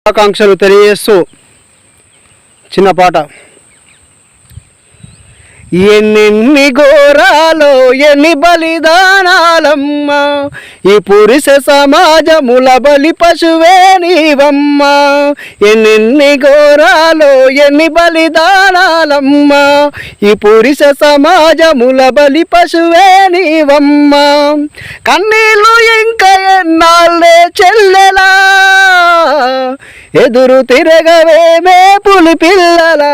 ఆకాంక్షలు తెలియజేస్తూ చిన్న పాట. ఎన్నెన్ని ఘోరాలో ఎన్ని బలిదానాలమ్మ, ఈ పురుష సమాజముల బలి పశువే నీవమ్మ. ఎన్నెన్ని ఘోరాలో ఎన్ని బలిదానాలమ్మ, ఈ పురుష సమాజముల బలి పశువే నీవమ్మ. కన్నీళ్ళు ఇంకా ఎన్నాళ్ళే చెల్లెలా, ఎదురు తిరగవేమే పులి పిల్లలా.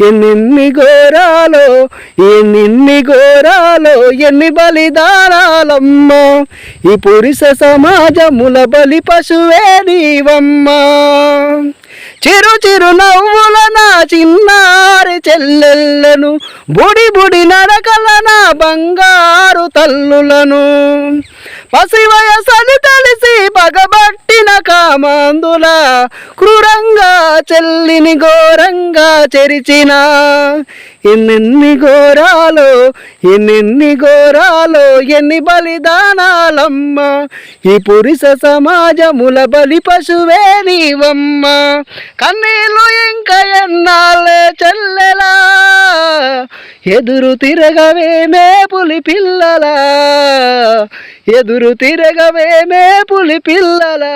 ఎన్ని ఘోరాలో ఎన్ని బలిదానాలమ్మ, ఈ పురుష సమాజముల బలి పశువే నీవమ్మ. చిరు చిరు నవ్వుల నా చిన్నారి చెల్లెళ్ళను, బుడి బుడి నడకల నా బంగారు తల్లులను, పసి వయసని తెలిసి పగబట్టిన కామాందుల క్రూరంగా చెల్లిని ఘోరంగా చెరిచిన. ఎన్నెన్ని ఘోరాలో ఎన్ని బలిదానాలమ్మ, ఈ పురుష సమాజముల బలి పశువే నీవమ్మ. కన్నీళ్ళు ఇంకా ఎన్నాళ్ళే చెల్లెలా, ఎదురు తిరగవేమే పులి పిల్లలా, ఎదురు తిరగవేమే పులి పిల్లలా.